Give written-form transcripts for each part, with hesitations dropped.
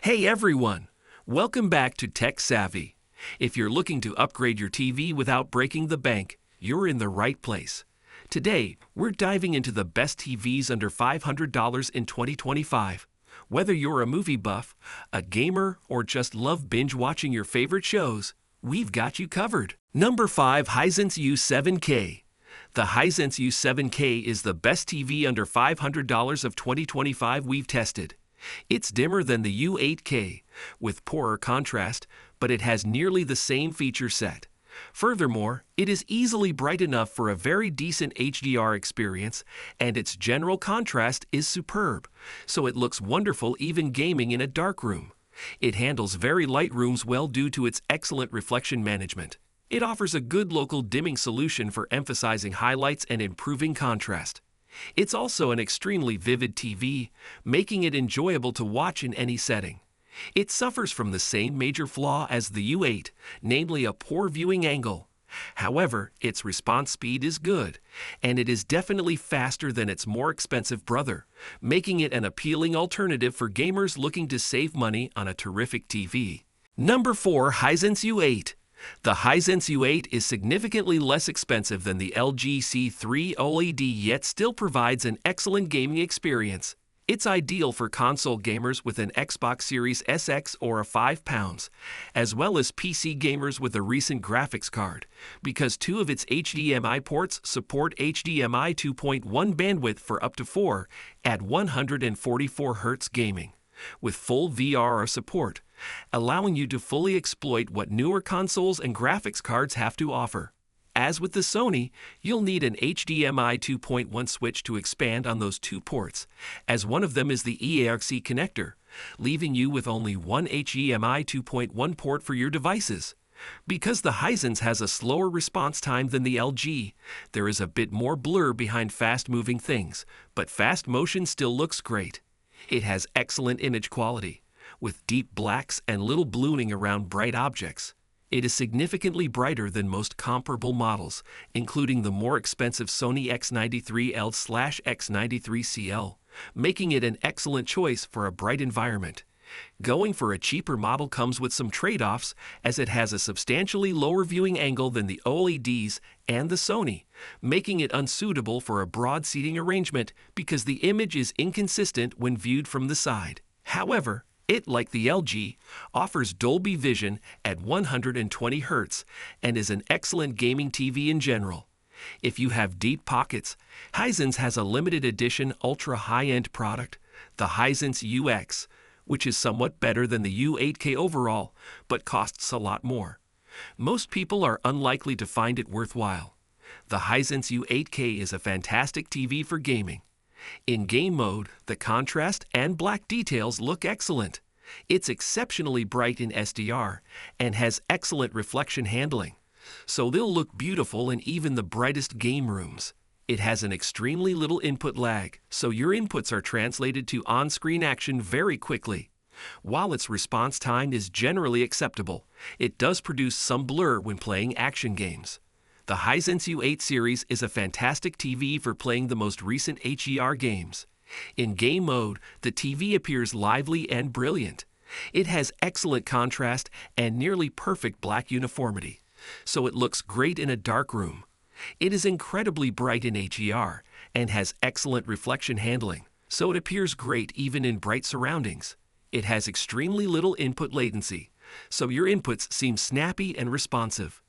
Hey everyone! Welcome back to Tech Savvy. If you're looking to upgrade your TV without breaking the bank, you're in the right place. Today, we're diving into the best TVs under $500 in 2025. Whether you're a movie buff, a gamer, or just love binge-watching your favorite shows, we've got you covered. Number 5. Hisense U7K. The Hisense U7K is the best TV under $500 of 2025 we've tested. It's dimmer than the U8K, with poorer contrast, but it has nearly the same feature set. Furthermore, it is easily bright enough for a very decent HDR experience, and its general contrast is superb, so it looks wonderful even gaming in a dark room. It handles very light rooms well due to its excellent reflection management. It offers a good local dimming solution for emphasizing highlights and improving contrast. It's also an extremely vivid TV, making it enjoyable to watch in any setting. It suffers from the same major flaw as the U8, namely a poor viewing angle. However, its response speed is good, and it is definitely faster than its more expensive brother, making it an appealing alternative for gamers looking to save money on a terrific TV. Number 4. Hisense U8. The Hisense U8 is significantly less expensive than the LG C3 OLED, yet still provides an excellent gaming experience. It's ideal for console gamers with an Xbox Series SX or a 5 pounds, as well as PC gamers with a recent graphics card, because two of its HDMI ports support HDMI 2.1 bandwidth for up to 4 at 144 Hz gaming, with full VRR support, allowing you to fully exploit what newer consoles and graphics cards have to offer. As with the Sony, you'll need an HDMI 2.1 switch to expand on those two ports, as one of them is the eARC connector, leaving you with only one HDMI 2.1 port for your devices. Because the Hisense has a slower response time than the LG, there is a bit more blur behind fast-moving things, but fast motion still looks great. It has excellent image quality, with deep blacks and little ballooning around bright objects. It is significantly brighter than most comparable models, including the more expensive Sony X93L/X93CL, making it an excellent choice for a bright environment. Going for a cheaper model comes with some trade-offs, as it has a substantially lower viewing angle than the OLEDs and the Sony, making it unsuitable for a broad seating arrangement because the image is inconsistent when viewed from the side. However, it, like the LG, offers Dolby Vision at 120 Hz and is an excellent gaming TV in general. If you have deep pockets, Hisense has a limited edition ultra high-end product, the Hisense UX, which is somewhat better than the U8K overall, but costs a lot more. Most people are unlikely to find it worthwhile. The Hisense U8K is a fantastic TV for gaming. In game mode, the contrast and black details look excellent. It's exceptionally bright in SDR and has excellent reflection handling, so they'll look beautiful in even the brightest game rooms. It has an extremely little input lag, so your inputs are translated to on-screen action very quickly. While its response time is generally acceptable, it does produce some blur when playing action games. The Hisense U8 series is a fantastic TV for playing the most recent HDR games. In game mode, the TV appears lively and brilliant. It has excellent contrast and nearly perfect black uniformity, so it looks great in a dark room. It is incredibly bright in HDR and has excellent reflection handling, so it appears great even in bright surroundings. It has extremely little input latency, so your inputs seem snappy and responsive.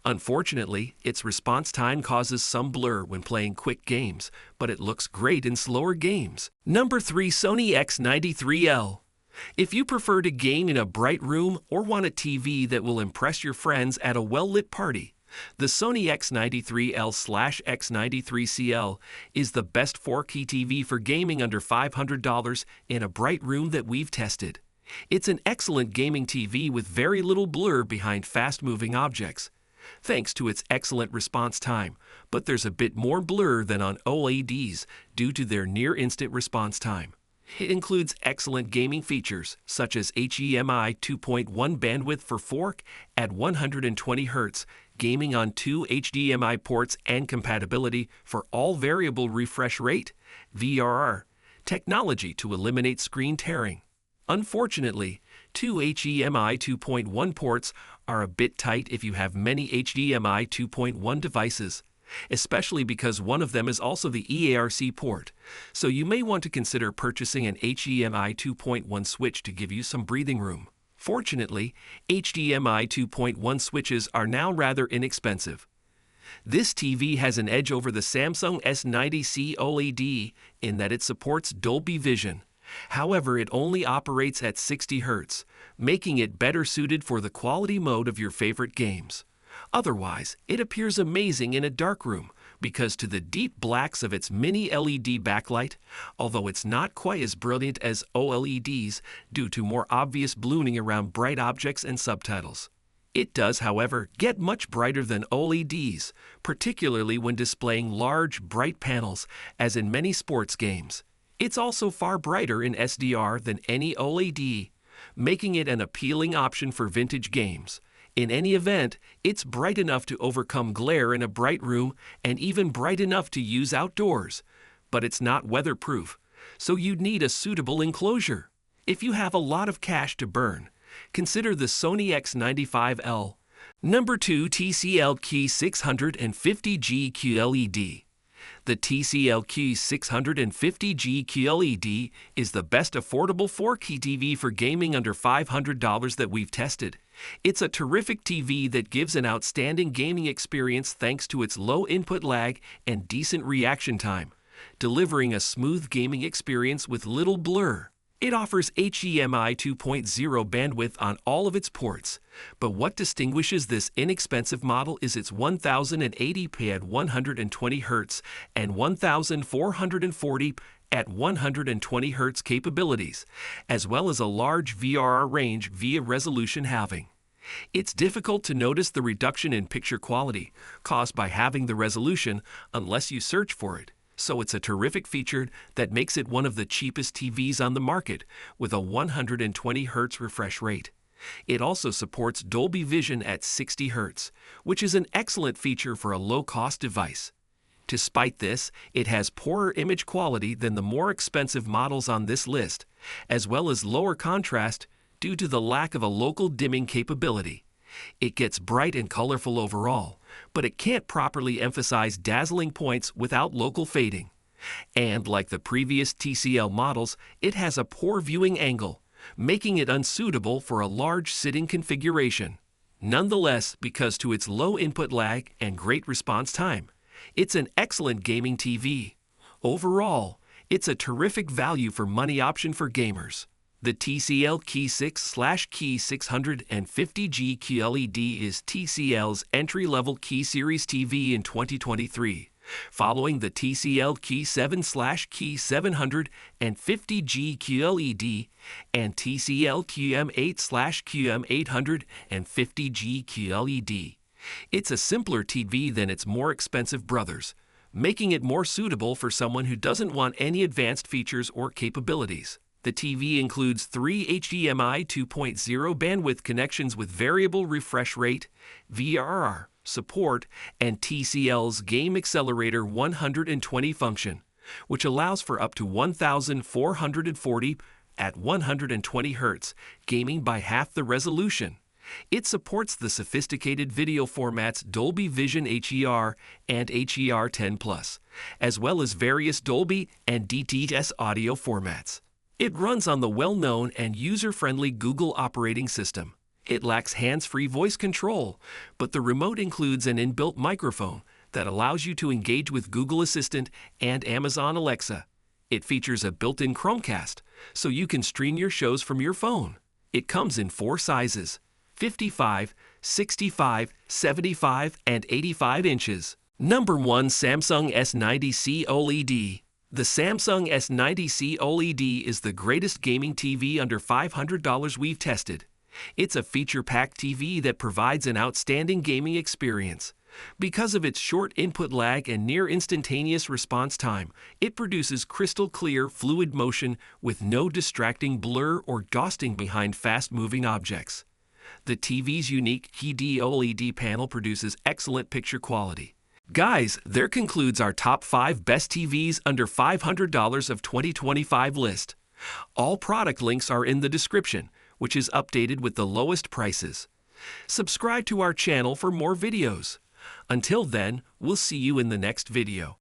Unfortunately, its response time causes some blur when playing quick games, but it looks great in slower games. Number 3. Sony X93L. If you prefer to game in a bright room or want a TV that will impress your friends at a well-lit party, the Sony X93L/X93CL is the best 4K TV for gaming under $500 in a bright room that we've tested. It's an excellent gaming TV with very little blur behind fast-moving objects, thanks to its excellent response time, but there's a bit more blur than on OLEDs due to their near-instant response time. It includes excellent gaming features, such as HDMI 2.1 bandwidth for 4K at 120 Hz, gaming on 2 HDMI ports, and compatibility for all variable refresh rate (VRR) technology to eliminate screen tearing. Unfortunately, two HDMI 2.1 ports are a bit tight if you have many HDMI 2.1 devices, especially because one of them is also the EARC port, so you may want to consider purchasing an HDMI 2.1 switch to give you some breathing room. Fortunately, HDMI 2.1 switches are now rather inexpensive. This TV has an edge over the Samsung S90C OLED in that it supports Dolby Vision. However, it only operates at 60 Hz, making it better suited for the quality mode of your favorite games. Otherwise, it appears amazing in a darkroom because to the deep blacks of its mini LED backlight, although it's not quite as brilliant as OLEDs due to more obvious ballooning around bright objects and subtitles. It does, however, get much brighter than OLEDs, particularly when displaying large, bright panels, as in many sports games. It's also far brighter in SDR than any OLED, making it an appealing option for vintage games. In any event, it's bright enough to overcome glare in a bright room and even bright enough to use outdoors. But it's not weatherproof, so you'd need a suitable enclosure. If you have a lot of cash to burn, consider the Sony X95L. Number 2, TCL Q650G QLED. The TCL Q650G QLED is the best affordable 4K TV for gaming under $500 that we've tested. It's a terrific TV that gives an outstanding gaming experience thanks to its low input lag and decent reaction time, delivering a smooth gaming experience with little blur. It offers HDMI 2.0 bandwidth on all of its ports, but what distinguishes this inexpensive model is its 1080p at 120 Hz and 1440 at 120 Hz capabilities, as well as a large VRR range via resolution halving. It's difficult to notice the reduction in picture quality caused by halving the resolution unless you search for it. So it's a terrific feature that makes it one of the cheapest TVs on the market with a 120 Hz refresh rate. It also supports Dolby Vision at 60 Hz, which is an excellent feature for a low-cost device. Despite this, it has poorer image quality than the more expensive models on this list, as well as lower contrast due to the lack of a local dimming capability. It gets bright and colorful overall, but it can't properly emphasize dazzling points without local fading. And like the previous TCL models, it has a poor viewing angle, making it unsuitable for a large sitting configuration. Nonetheless, because to its low input lag and great response time, it's an excellent gaming TV. Overall, it's a terrific value for money option for gamers. The TCL Q6/Q650G QLED is TCL's entry-level Key Series TV in 2023, following the TCL Q7/Q750G QLED and TCL QM8/QM850G QLED. It's a simpler TV than its more expensive brothers, making it more suitable for someone who doesn't want any advanced features or capabilities. The TV includes 3 HDMI 2.0 bandwidth connections with variable refresh rate, VRR support, and TCL's Game Accelerator 120 function, which allows for up to 1440 at 120 Hz gaming by half the resolution. It supports the sophisticated video formats Dolby Vision HDR and HDR10+, as well as various Dolby and DTS audio formats. It runs on the well-known and user-friendly Google operating system. It lacks hands-free voice control, but the remote includes an inbuilt microphone that allows you to engage with Google Assistant and Amazon Alexa. It features a built-in Chromecast, so you can stream your shows from your phone. It comes in 4 sizes: 55, 65, 75, and 85 inches. Number 1, Samsung S90C OLED. The Samsung S90C OLED is the greatest gaming TV under $500 we've tested. It's a feature-packed TV that provides an outstanding gaming experience. Because of its short input lag and near instantaneous response time, it produces crystal clear, fluid motion with no distracting blur or ghosting behind fast-moving objects. The TV's unique HD OLED panel produces excellent picture quality. Guys, there concludes our top 5 best TVs under $500 of 2025 list. All product links are in the description, which is updated with the lowest prices. Subscribe to our channel for more videos. Until then, we'll see you in the next video.